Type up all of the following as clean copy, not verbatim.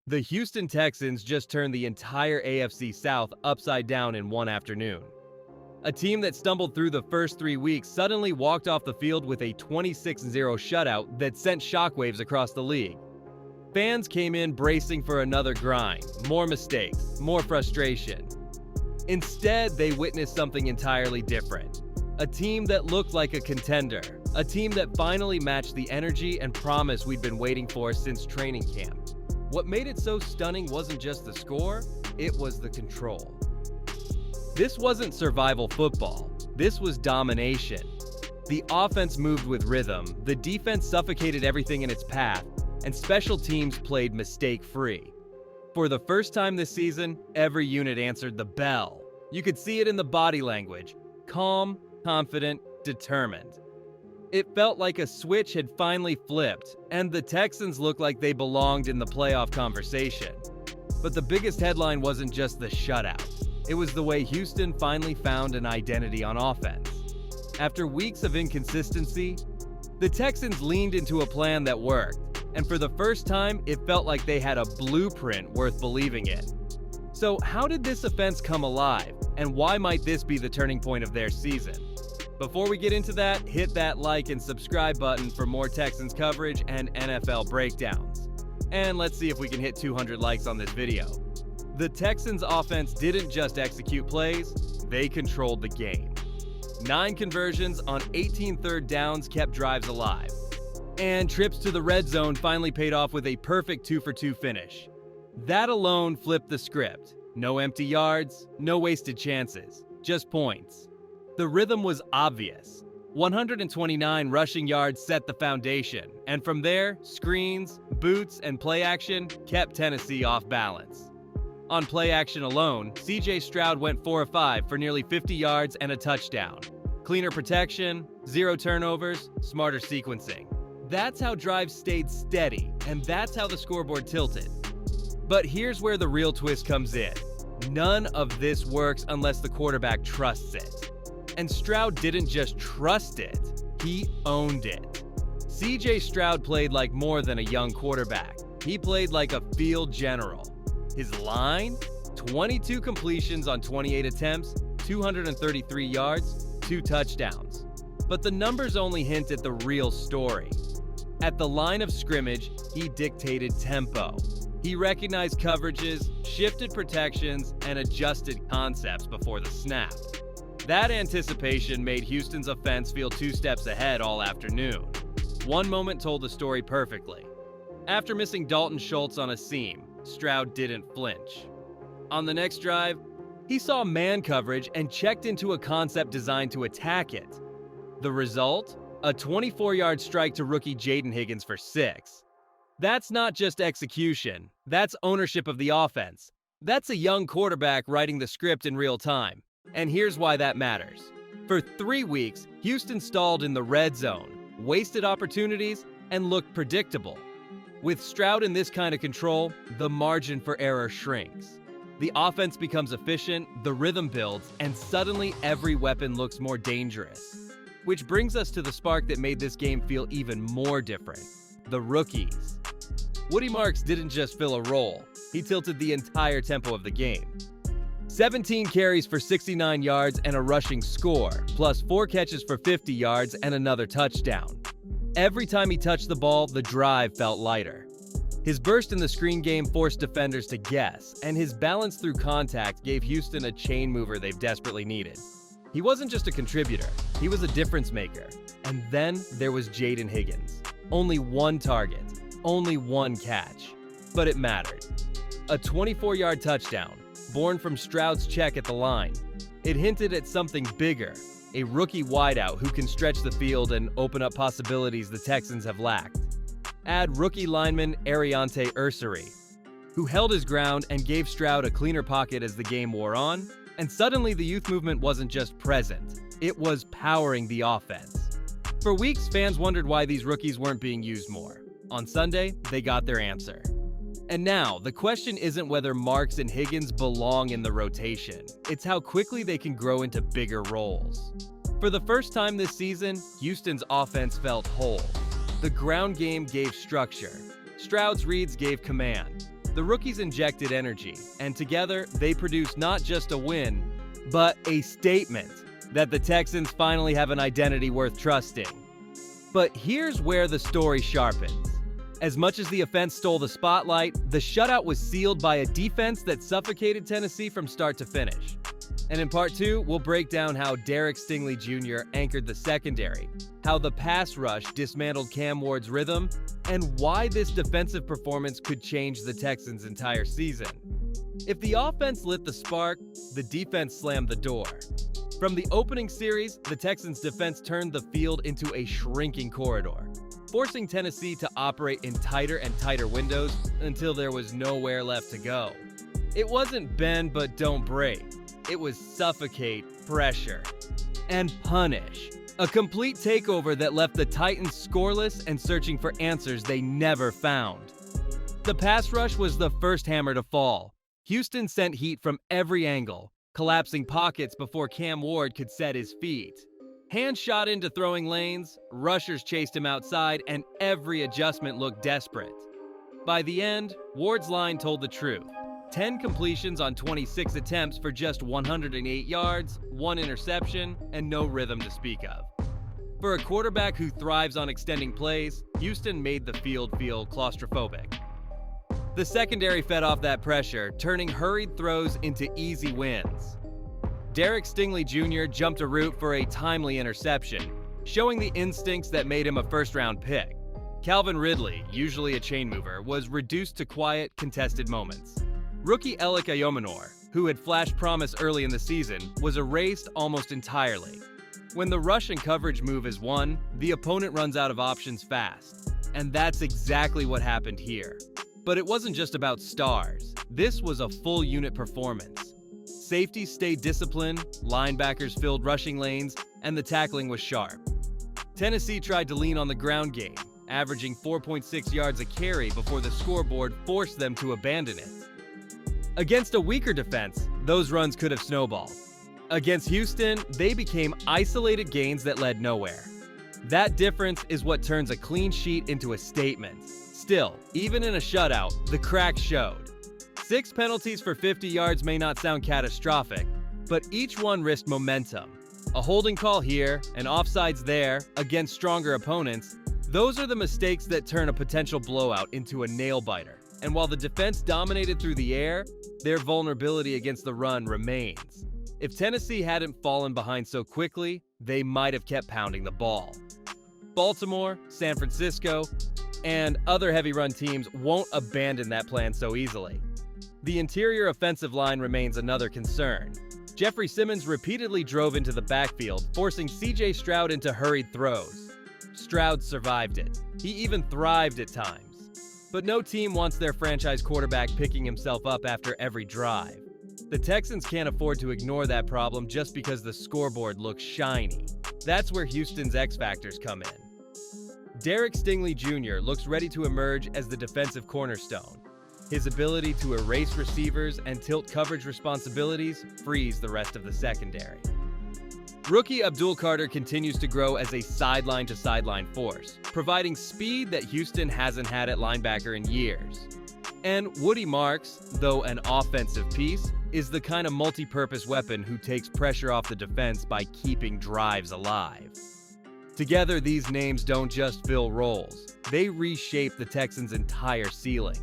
The Houston Texans just turned the entire AFC South upside down in one afternoon. A team that stumbled through the first 3 weeks suddenly walked off the field with a 26-0 shutout that sent shockwaves across the league. Fans came in bracing for another grind, more mistakes, more frustration. Instead, they witnessed something entirely different. A team that looked like a contender. A team that finally matched the energy and promise we'd been waiting for since training camp. What made it so stunning wasn't just the score, it was the control. This wasn't survival football. This was domination. The offense moved with rhythm, the defense suffocated everything in its path, and special teams played mistake-free. For the first time this season, every unit answered the bell. You could see it in the body language. Calm, confident, determined. It felt like a switch had finally flipped, and the Texans looked like they belonged in the playoff conversation. But the biggest headline wasn't just the shutout. It was the way Houston finally found an identity on offense. After weeks of inconsistency, the Texans leaned into a plan that worked, and for the first time, it felt like they had a blueprint worth believing in. So how did this offense come alive, and why might this be the turning point of their season? Before we get into that, hit that like and subscribe button for more Texans coverage and NFL breakdowns. And let's see if we can hit 200 likes on this video. The Texans offense didn't just execute plays, they controlled the game. 9 conversions on 18 third downs kept drives alive. And trips to the red zone finally paid off with a perfect 2-for-2 finish. That alone flipped the script. No empty yards, no wasted chances, just points. The rhythm was obvious. 129 rushing yards set the foundation, and from there, screens, boots, and play action kept Tennessee off balance. On play action alone, Stroud went 4 of 5 for nearly 50 yards and a touchdown. Cleaner protection, 0 turnovers, smarter sequencing. That's how drives stayed steady, and that's how the scoreboard tilted. But here's where the real twist comes in. None of this works unless the quarterback trusts it. And Stroud didn't just trust it, he owned it. Stroud played like more than a young quarterback. He played like a field general. His line? 22 completions on 28 attempts, 233 yards, 2 touchdowns. But the numbers only hint at the real story. At the line of scrimmage, he dictated tempo. He recognized coverages, shifted protections, and adjusted concepts before the snap. That anticipation made Houston's offense feel 2 steps ahead all afternoon. One moment told the story perfectly. After missing Dalton Schultz on a seam, Stroud didn't flinch. On the next drive, he saw man coverage and checked into a concept designed to attack it. The result? A 24-yard strike to rookie Jaden Higgins for 6. That's not just execution, that's ownership of the offense. That's a young quarterback writing the script in real time. And here's why that matters. For 3 weeks, Houston stalled in the red zone, wasted opportunities, and looked predictable. With Stroud in this kind of control, the margin for error shrinks. The offense becomes efficient, the rhythm builds, and suddenly every weapon looks more dangerous. Which brings us to the spark that made this game feel even more different. The rookies. Woody Marks didn't just fill a role, he tilted the entire tempo of the game. 17 carries for 69 yards and a rushing score, plus 4 catches for 50 yards and another touchdown. Every time he touched the ball, the drive felt lighter. His burst in the screen game forced defenders to guess, and his balance through contact gave Houston a chain mover they've desperately needed. He wasn't just a contributor, he was a difference maker. And then there was Jaden Higgins. Only 1 target, only 1 catch. But it mattered. A 24-yard touchdown, born from Stroud's check at the line. It hinted at something bigger, a rookie wideout who can stretch the field and open up possibilities the Texans have lacked. Add rookie lineman Ariante Ursary, who held his ground and gave Stroud a cleaner pocket as the game wore on, and suddenly the youth movement wasn't just present, it was powering the offense. For weeks, fans wondered why these rookies weren't being used more. On Sunday, they got their answer. And now, the question isn't whether Marks and Higgins belong in the rotation. It's how quickly they can grow into bigger roles. For the first time this season, Houston's offense felt whole. The ground game gave structure. Stroud's reads gave command. The rookies injected energy, and together they produced not just a win, but a statement that the Texans finally have an identity worth trusting. But here's where the story sharpens. As much as the offense stole the spotlight, the shutout was sealed by a defense that suffocated Tennessee from start to finish. And in part 2, we'll break down how Derek Stingley Jr. anchored the secondary, how the pass rush dismantled Cam Ward's rhythm, and why this defensive performance could change the Texans' entire season. If the offense lit the spark, the defense slammed the door. From the opening series, the Texans' defense turned the field into a shrinking corridor, forcing Tennessee to operate in tighter and tighter windows until there was nowhere left to go. It wasn't bend but don't break. It was suffocate, pressure, and punish. A complete takeover that left the Titans scoreless and searching for answers they never found. The pass rush was the first hammer to fall. Houston sent heat from every angle, collapsing pockets before Cam Ward could set his feet. Hands shot into throwing lanes, rushers chased him outside, and every adjustment looked desperate. By the end, Ward's line told the truth. 10 completions on 26 attempts for just 108 yards, 1 interception, and no rhythm to speak of. For a quarterback who thrives on extending plays, Houston made the field feel claustrophobic. The secondary fed off that pressure, turning hurried throws into easy wins. Derek Stingley Jr. jumped a route for a timely interception, showing the instincts that made him a first-round pick. Calvin Ridley, usually a chain mover, was reduced to quiet, contested moments. Rookie Alec Ayomanor, who had flashed promise early in the season, was erased almost entirely. When the rush and coverage move is won, the opponent runs out of options fast. And that's exactly what happened here. But it wasn't just about stars. This was a full unit performance. Safeties stayed disciplined, linebackers filled rushing lanes, and the tackling was sharp. Tennessee tried to lean on the ground game, averaging 4.6 yards a carry before the scoreboard forced them to abandon it. Against a weaker defense, those runs could have snowballed. Against Houston, they became isolated gains that led nowhere. That difference is what turns a clean sheet into a statement. Still, even in a shutout, the cracks showed. 6 penalties for 50 yards may not sound catastrophic, but each one risked momentum. A holding call here, and offsides there, against stronger opponents, those are the mistakes that turn a potential blowout into a nail-biter. And while the defense dominated through the air, their vulnerability against the run remains. If Tennessee hadn't fallen behind so quickly, they might have kept pounding the ball. Baltimore, San Francisco, and other heavy run teams won't abandon that plan so easily. The interior offensive line remains another concern. Jeffrey Simmons repeatedly drove into the backfield, forcing C.J. Stroud into hurried throws. Stroud survived it. He even thrived at times. But no team wants their franchise quarterback picking himself up after every drive. The Texans can't afford to ignore that problem just because the scoreboard looks shiny. That's where Houston's X factors come in. Derek Stingley Jr. looks ready to emerge as the defensive cornerstone. His ability to erase receivers and tilt coverage responsibilities frees the rest of the secondary. Rookie Abdul Carter continues to grow as a sideline-to-sideline force, providing speed that Houston hasn't had at linebacker in years. And Woody Marks, though an offensive piece, is the kind of multi-purpose weapon who takes pressure off the defense by keeping drives alive. Together, these names don't just fill roles, they reshape the Texans' entire ceiling.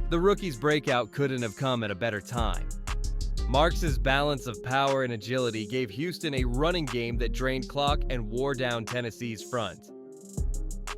The rookie's breakout couldn't have come at a better time. Marks' balance of power and agility gave Houston a running game that drained clock and wore down Tennessee's front.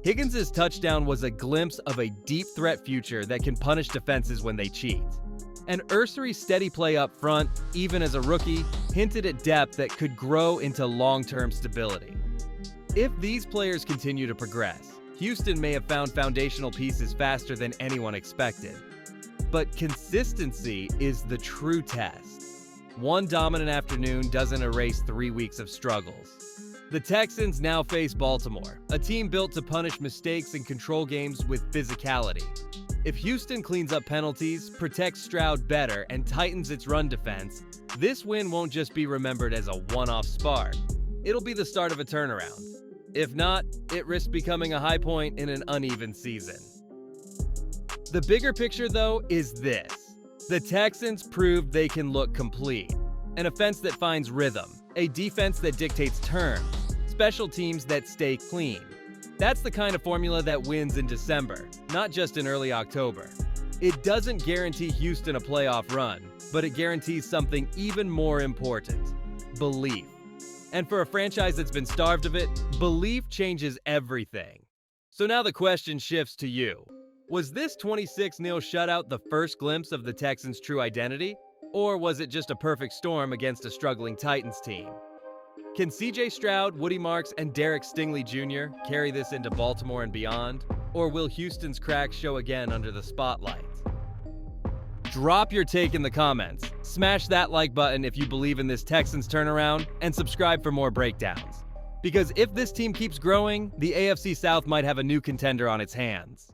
Higgins' touchdown was a glimpse of a deep threat future that can punish defenses when they cheat. And Ursery's steady play up front, even as a rookie, hinted at depth that could grow into long-term stability. If these players continue to progress, Houston may have found foundational pieces faster than anyone expected. But consistency is the true test. One dominant afternoon doesn't erase 3 weeks of struggles. The Texans now face Baltimore, a team built to punish mistakes and control games with physicality. If Houston cleans up penalties, protects Stroud better, and tightens its run defense, this win won't just be remembered as a one-off spark. It'll be the start of a turnaround. If not, it risks becoming a high point in an uneven season. The bigger picture, though, is this. The Texans proved they can look complete. An offense that finds rhythm, a defense that dictates terms, special teams that stay clean. That's the kind of formula that wins in December, not just in early October. It doesn't guarantee Houston a playoff run, but it guarantees something even more important: belief. And for a franchise that's been starved of it, belief changes everything. So now the question shifts to you. Was this 26-0 shutout the first glimpse of the Texans' true identity? Or was it just a perfect storm against a struggling Titans team? Can CJ Stroud, Woody Marks, and Derek Stingley Jr. carry this into Baltimore and beyond? Or will Houston's cracks show again under the spotlight? Drop your take in the comments. Smash that like button if you believe in this Texans turnaround, and subscribe for more breakdowns. Because if this team keeps growing, the AFC South might have a new contender on its hands.